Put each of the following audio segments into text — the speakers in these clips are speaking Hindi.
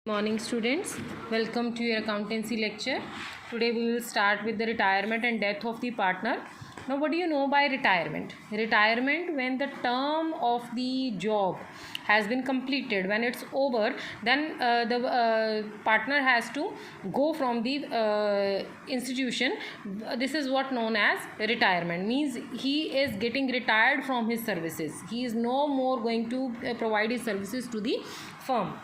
Morning students, welcome to your accountancy lecture. Today we will start with the retirement and death of the partner. Now what do you know by retirement? Retirement, when the term of the job has been completed, when it's over, then the partner has to go from the institution. This is what known as retirement, means he is getting retired from his services. He is no more going to provide his services to the firm.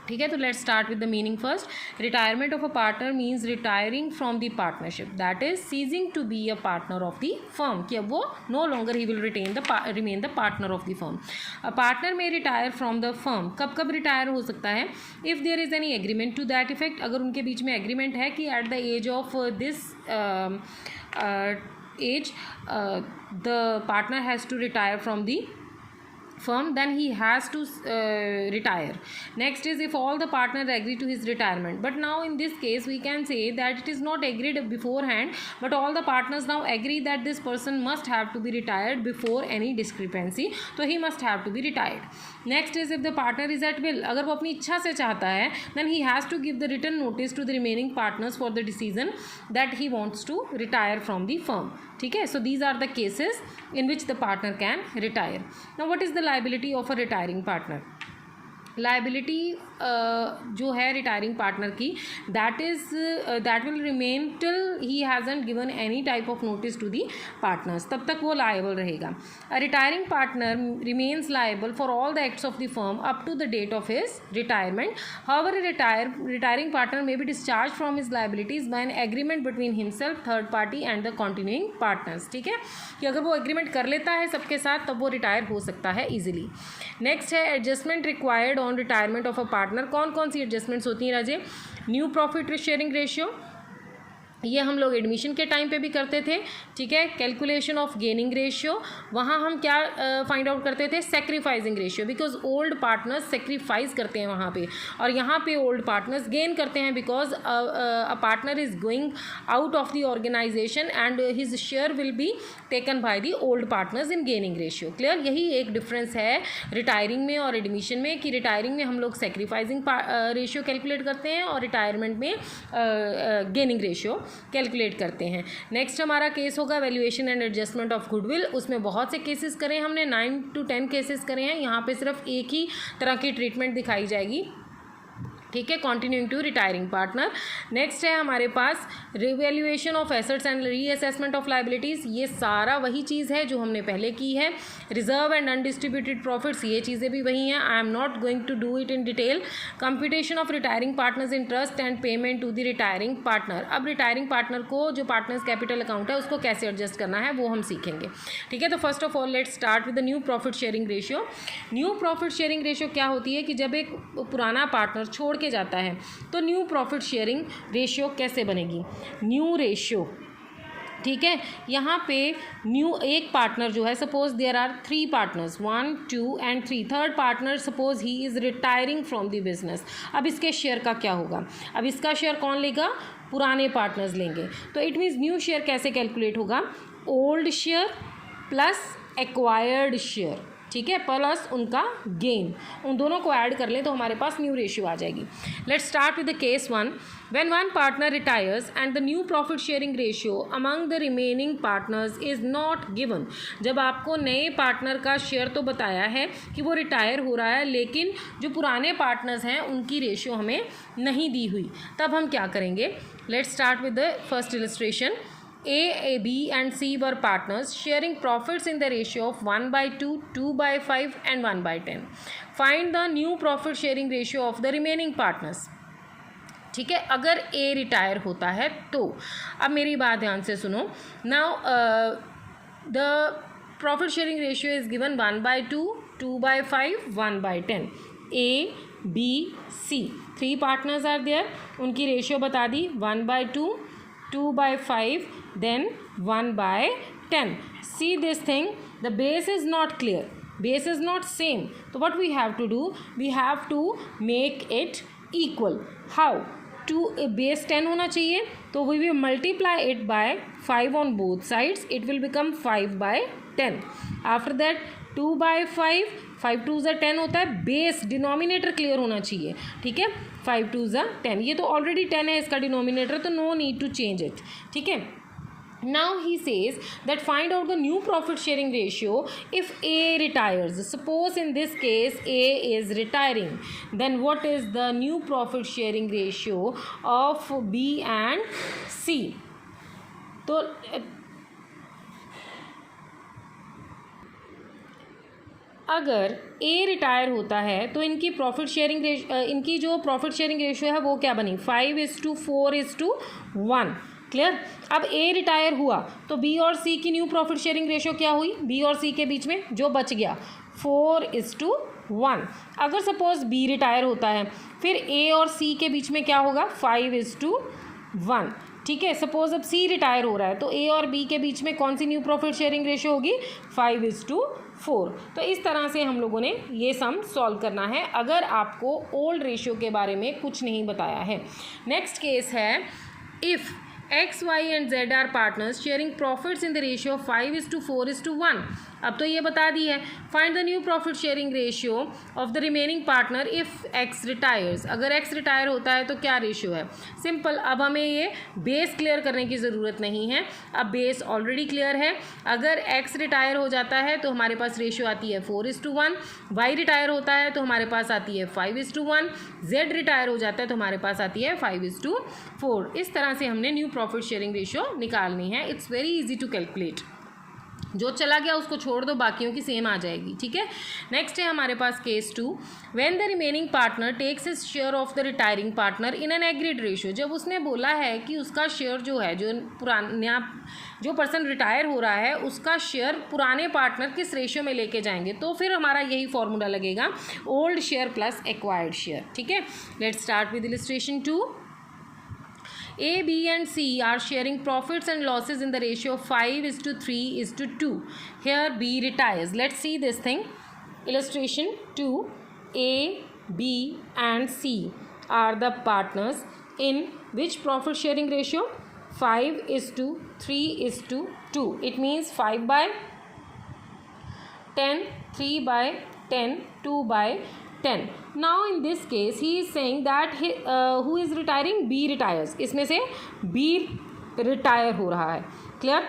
ठीक है, तो let's start with the meaning first. Retirement of a partner means retiring from the partnership, that is ceasing to be a partner of the firm, कि अब वो no longer he will remain the partner of the firm. A partner में रिटायर फ्रॉम द फर्म. कब कब रिटायर हो सकता है? If there is any agreement to that effect, अगर उनके बीच में एग्रीमेंट है कि eight the age of this age the partner has to retire from the firm, then he has to retire. Next is if all the partners agree to his retirement. But now in this case we can say that it is not agreed beforehand, but all the partners now agree that this person must have to be retired before any discrepancy, so he must have to be retired. Next is if the partner is at will, अगर वो अपनी इच्छा से चाहता है, then he has to give the written notice to the remaining partners for the decision that he wants to retire from the firm. ठीक है, so these are the cases in which the partner can retire. Now what is the liability of a retiring partner? Liability जो है रिटायरिंग पार्टनर की, that will remain till he hasn't given any type of notice to the partners, तब तक वो लायबल रहेगा. A retiring partner remains liable for all the acts of the firm up to the date of his retirement. However retiring partner may be discharge from his liabilities by an agreement between himself, third party and the continuing partners. ठीक है, कि अगर वो एग्रीमेंट कर लेता है सबके साथ तब वो रिटायर हो सकता है ईजिली. नेक्स्ट है adjustment required on retirement of a partner. कौन कौन सी एडजस्टमेंट्स होती हैं राजे? न्यू प्रॉफिट शेयरिंग रेशियो, ये हम लोग एडमिशन के टाइम पे भी करते थे. ठीक है, कैलकुलेशन ऑफ गेनिंग रेशियो, वहाँ हम क्या फाइंड आउट करते थे? Sacrificing ratio, because old partners sacrifice करते हैं वहाँ पे, और यहाँ पे ओल्ड पार्टनर्स गेन करते हैं because a partner is going out of the organisation and his share will be taken by the old partners in gaining ratio. Clear, यही एक डिफरेंस है रिटायरिंग में और एडमिशन में, कि रिटायरिंग में हम लोग सेक्रीफाइसिंग रेशियो कैलकुलेट करते हैं और रिटायरमेंट में गेनिंग रेशियो कैलकुलेट करते हैं. नेक्स्ट हमारा केस होगा valuation and adjustment of goodwill. उसमें बहुत से केसेस करें हमने, 9 to 10 केसेस करे हैं. यहाँ पे सिर्फ एक ही तरह की ट्रीटमेंट दिखाई जाएगी. ठीक है, continuing to retiring partner. Next है हमारे पास revaluation of assets and reassessment of liabilities. ये सारा वही चीज़ है जो हमने पहले की है. रिजर्व एंड अनडिस्ट्रीब्यूटेड प्रॉफिट्स, ये चीज़ें भी वही हैं. I am not going to do it in detail. Computation of retiring partners interest and payment to the retiring partner. अब रिटायरिंग पार्टनर को जो पार्टनर्स कैपिटल अकाउंट है उसको कैसे एडजस्ट करना है वो हम सीखेंगे. ठीक है, तो first of all let's start with the new profit sharing ratio. New profit sharing ratio क्या होती है कि जब एक पुराना पार्टनर छोड़ के जाता है तो न्यू प्रॉफिट शेयरिंग रेशियो कैसे बनेगी? न्यू रेशियो, ठीक है, यहाँ पे न्यू एक पार्टनर जो है, suppose there are 3 partners, 1, 2 and 3. Third partner suppose he is retiring from the business. अब इसके शेयर का क्या होगा? अब इसका शेयर कौन लेगा? पुराने पार्टनर्स लेंगे. तो इट मीन्स न्यू शेयर कैसे कैलकुलेट होगा? Old share plus acquired share, ठीक है, प्लस उनका गेन, उन दोनों को ऐड कर लें तो हमारे पास न्यू रेशियो आ जाएगी. Let's start with the case 1. When one partner retires and the new profit sharing ratio among the remaining partners is not given. जब आपको नए पार्टनर का शेयर तो बताया है कि वो रिटायर हो रहा है, लेकिन जो पुराने पार्टनर्स हैं उनकी रेशियो हमें नहीं दी हुई, तब हम क्या करेंगे? Let's start with the first illustration. A, B and C were partners sharing profits in the ratio of 1/2, 2/5 and 1/10. Find the new profit sharing ratio of the remaining partners. ठीक है, अगर A रिटायर होता है तो, अब मेरी बात ध्यान से सुनो. Now the profit sharing ratio is given 1/2, 2/5, 1/10. A, B, C 3 partners are there. उनकी रेशियो बता दी, 1/2, 2/5, then 1/10. See this thing, the base is not clear, base is not same, so what we have to do? We have to make it equal. How? To base 10 होना चाहिए, तो we will multiply it by 5 on both sides, it will become 5/10. After that 2/5, 5 2 10 होता है, बेस डिनोमिनेटर क्लियर होना चाहिए, ठीक है, 5 2 10, ये तो ऑलरेडी 10 है इसका डिनोमिनेटर, तो no need to change it, ठीक है. Now he says that find out the new profit sharing ratio if A retires. Suppose in this case A is retiring, then what is the new profit sharing ratio of B and C? तो अगर A रिटायर होता है तो इनकी प्रॉफिट शेयरिंग इनकी जो प्रॉफिट शेयरिंग रेशियो है वो क्या बनी, 5:4:1. क्लियर. अब A रिटायर हुआ तो B और C की न्यू प्रॉफिट शेयरिंग रेशियो क्या हुई, B और C के बीच में जो बच गया 4:1. अगर सपोज B रिटायर होता है फिर A और C के बीच में क्या होगा, 5:1. ठीक है. सपोज अब C रिटायर हो रहा है तो A और B के बीच में कौन सी न्यू प्रॉफिट शेयरिंग रेशियो होगी, 5:4. तो इस तरह से हम लोगों ने ये सम सॉल्व करना है अगर आपको ओल्ड रेशियो के बारे में कुछ नहीं बताया है. नेक्स्ट केस है, if X, Y and Z are partners sharing profits in the ratio of 5:4:1. अब तो ये बता दी है. Find the new profit sharing ratio of the remaining partner if X retires. अगर X रिटायर होता है तो क्या रेशियो है, सिंपल. अब हमें ये बेस क्लियर करने की ज़रूरत नहीं है, अब बेस ऑलरेडी क्लियर है. अगर X रिटायर हो जाता है तो हमारे पास रेशियो आती है 4:1. Y रिटायर होता है तो हमारे पास आती है 5:1. Z रिटायर हो जाता है तो हमारे पास आती है 5:4. इस तरह से हमने न्यू प्रॉफिट शेयरिंग रेशियो निकालनी है. It's very easy to calculate. जो चला गया उसको छोड़ दो, बाकियों की सेम आ जाएगी, ठीक है. नेक्स्ट है हमारे पास case 2. When the remaining partner takes his share of the retiring partner in an agreed ratio. जब उसने बोला है कि उसका शेयर जो है, जो पर्सन रिटायर हो रहा है उसका शेयर पुराने पार्टनर किस रेशियो में लेके जाएंगे, तो फिर हमारा यही फॉर्मूला लगेगा, old share plus acquired share, ठीक है. Let's start with illustration 2. A, B and C are sharing profits and losses in the ratio of 5:3:2. Here B retires. Let's see this thing. Illustration 2. A, B and C are the partners in which profit sharing ratio, 5:3:2. It means 5/10, 3/10, 2/10. Now in this case he is saying that who is retiring, B retires. इसमें से B रिटायर हो रहा है. क्लियर.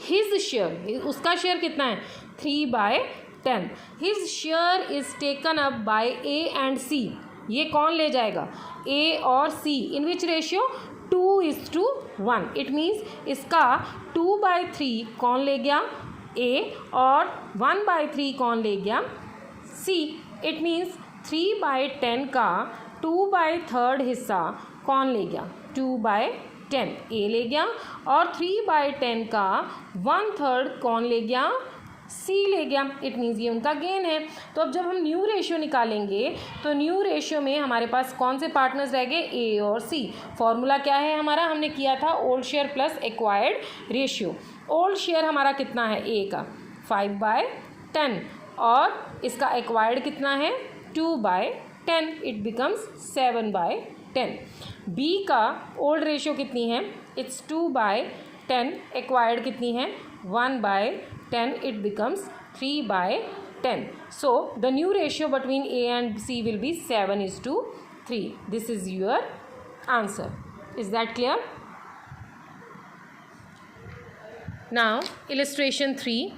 His share, उसका शेयर कितना है, 3/10. His share is taken up by A and C. ये कौन ले जाएगा, A और C. In which ratio, 2:1. It means इसका 2/3 कौन ले गया, A, और 1/3 कौन ले गया, C. इट मीन्स 3/10 का 2/3 हिस्सा कौन ले गया, 2/10 A ले गया, और 3/10 का 1/3 कौन ले गया, C ले गया. इट मीन्स ये उनका गेन है. तो अब जब हम न्यू रेशियो निकालेंगे तो न्यू रेशियो में हमारे पास कौन से पार्टनर्स रह गए, A और C. फॉर्मूला क्या है हमारा, हमने किया था old share plus acquired ratio. Old share हमारा कितना है, A का 5/10, और इसका एक्वायर्ड कितना है, 2/10. It becomes 7/10. B का ओल्ड रेशियो कितनी है, इट्स 2/10. एक्वायर्ड कितनी है, 1/10. It becomes 3/10. So the new ratio between A and C will be 7:3. This is your answer. Is that clear. Now illustration 3.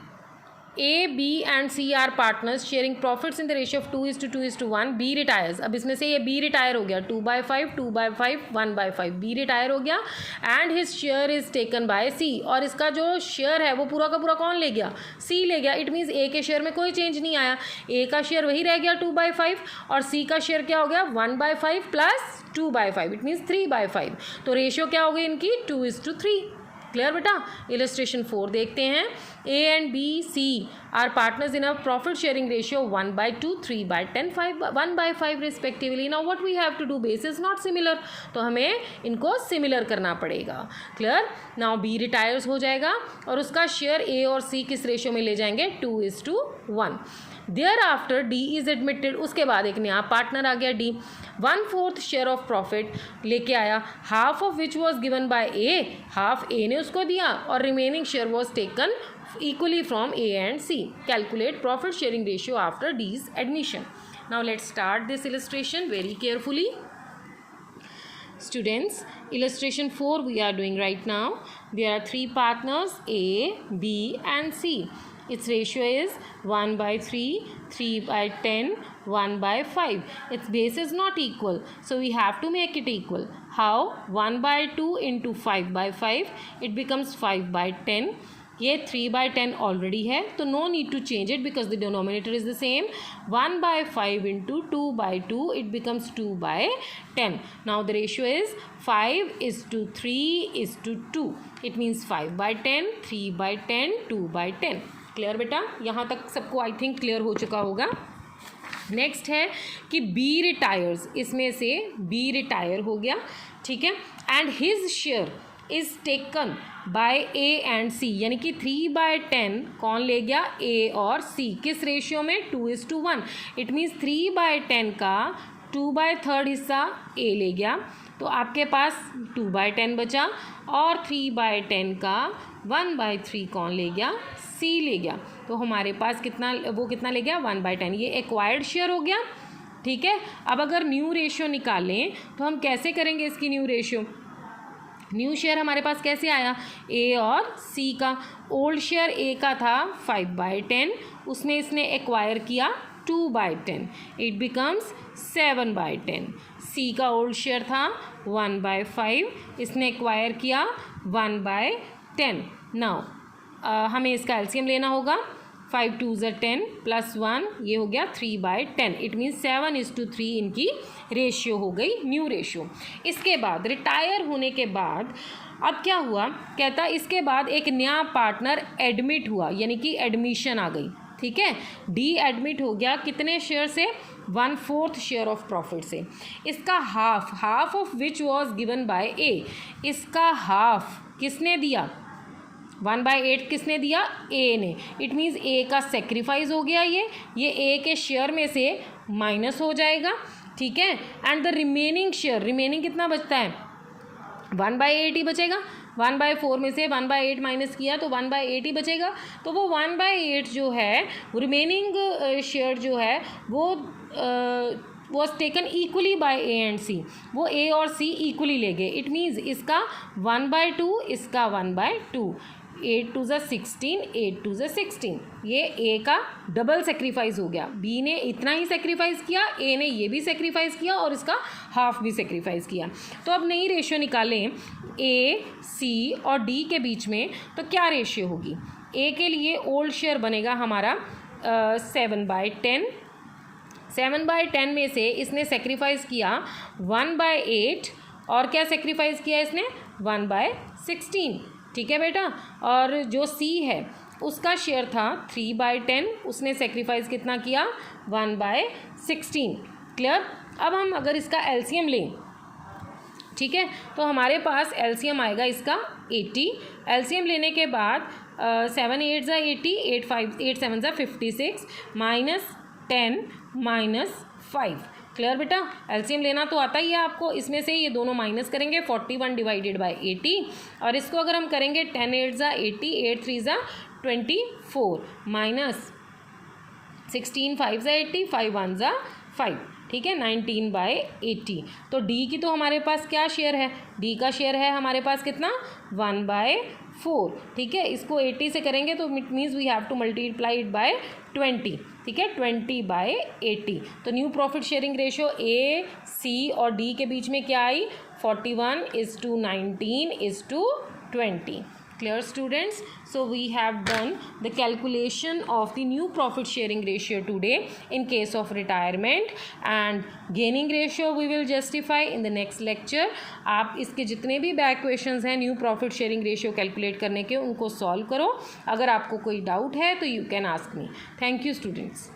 A, B and C are partners sharing profits in the ratio of 2:2:1. B retires. अब इसमें से ये B रिटायर हो गया, 2/5, 2/5, 1/5. B रिटायर हो गया and his share is taken by C. और इसका जो शेयर है वो पूरा का पूरा कौन ले गया, C ले गया. इट मीन्स A के शेयर में कोई चेंज नहीं आया, A का शेयर वही रह गया 2/5, और C का शेयर क्या हो गया, 1/5 प्लस 2/5. It means 3/5. तो रेशियो क्या हो गई इनकी, 2:3. क्लियर बेटा. इलस्ट्रेशन 4 देखते हैं. A and B, C are partners in a profit sharing ratio 1/2, 3/10, 1/5 respectively. Now what we have to do, base is not similar, तो हमें इनको सिमिलर करना पड़ेगा. क्लियर. नाउ B रिटायर्स हो जाएगा और उसका शेयर A और C किस रेशियो में ले जाएंगे, 2:1. Thereafter D is admitted. उसके बाद एक नया पार्टनर आ गया D. 1/4 शेयर ऑफ प्रॉफिट लेके आया, half of which was given bye A. Half A ने उसको दिया और remaining share was taken equally from A and C. Calculate profit sharing ratio after D's admission. Now let's start this illustration very carefully. Students, illustration 4 we are doing right now. There are three partners A, B and C. Its ratio is 1 by 3, 3 by 10, 1 by 5. Its base is not equal, so we have to make it equal. How? 1 by 2 into 5 by 5, it becomes 5 by 10. ये 3 by 10 already है, तो no need to change it because the denominator is the same. 1 by 5 into 2 by 2, it becomes 2 by 10. Now the ratio is 5 is to 3 is to 2. It means 5 by 10, 3 by 10, 2 by 10. Clear बेटा? यहाँ तक सबको आई थिंक क्लियर हो चुका होगा. नेक्स्ट है कि B रिटायर्स, इसमें से B रिटायर हो गया, ठीक है, and his share is taken by A and C, यानी कि 3 by 10 कौन ले गया? ए और सी. किस रेशियो में? 2:1. इट मीन्स 3 by 10 का 2/3 हिस्सा ए ले गया, तो आपके पास 2 by 10 बचा, और 3 by 10 का 1/3 कौन ले गया? सी ले गया. तो हमारे पास कितना, वो कितना ले गया? 1 by 10. ये एक्वायर्ड शेयर हो गया, ठीक है. अब अगर न्यू रेशियो निकालें तो हम कैसे करेंगे इसकी न्यू रेशियो? न्यू शेयर हमारे पास कैसे आया? ए और सी का. ओल्ड शेयर ए का था 5 by 10, उसमें इसने एक्वायर किया 2 by 10, इट बिकम्स 7 by 10. सी का ओल्ड शेयर था 1 by 5, इसने एक्वायर किया 1 by 10. नाउ हमें इसका एलसीएम लेना होगा. 5 2s are 10 प्लस 1, ये हो गया 3 by 10. इट मीन्स 7:3 इनकी रेशियो हो गई, न्यू रेशियो. इसके बाद रिटायर होने के बाद अब क्या हुआ? कहता इसके बाद एक नया पार्टनर एडमिट हुआ, यानी कि एडमिशन आ गई, ठीक है. डी एडमिट हो गया कितने शेयर से? 1/4 शेयर ऑफ प्रॉफिट से. इसका half of which was given by A. इसका हाफ किसने दिया? 1/8 किसने दिया? ए ने. इट मीन्स ए का सेक्रीफाइस हो गया, ये ए के शेयर में से माइनस हो जाएगा, ठीक है. And the remaining share, remaining कितना बचता है? 1/8 ही बचेगा. 1/4 में से 1/8 माइनस किया तो 1/8 ही बचेगा. तो वो 1/8 जो है, रिमेनिंग शेयर जो है वो was taken equally by A and C. वो ए और सी इक्वली ले गए. इट मीन्स इसका 1/2, इसका 1/2. 8 2s are 16, 8 2s are 16. ये ए का डबल सेक्रीफाइस हो गया. बी ने इतना ही सेक्रीफाइस किया, ए ने ये भी सेक्रीफाइस किया और इसका हाफ भी सेक्रीफाइस किया. तो अब नई रेशियो निकालें ए, सी और डी के बीच में, तो क्या रेशियो होगी? ए के लिए ओल्ड शेयर बनेगा हमारा 7 by 10. 7 by 10 में से इसने सेक्रीफाइस किया 1/8, और क्या सेक्रीफाइस किया इसने? 1/16, ठीक है बेटा. और जो सी है उसका शेयर था 3 by 10, उसने सेक्रीफाइस कितना किया? 1/16. क्लियर. अब हम अगर इसका एलसीएम लें, ठीक है, तो हमारे पास एलसीएम आएगा इसका 80. एलसीएम लेने के बाद 7 8s are 80, 8 7s are 56, minus 10 minus 5. Clear बेटा. एलसीएम लेना तो आता ही है आपको. इसमें से ये दोनों माइनस करेंगे, 41 डिवाइडेड बाय 80, और इसको अगर हम करेंगे 10 8s are 80, 8 3s are 24, minus 16 5s are 80, 5 1s are 5, ठीक है, 19/80. तो डी की तो हमारे पास क्या शेयर है? डी का शेयर है हमारे पास कितना? 1/4, ठीक है. इसको 80 से करेंगे तो it means we have to multiply it by 20, ठीक है, 20/80. तो new profit sharing ratio A, C और डी के बीच में क्या आई? 41:19:20. Clear students? So we have done the calculation of the new profit sharing ratio today in case of retirement, and gaining ratio we will justify in the next lecture. आप इसके जितने भी बैक क्वेश्चंस हैं new profit sharing ratio calculate करने के, उनको सॉल्व करो. अगर आपको कोई डाउट है तो you can ask me. Thank you students.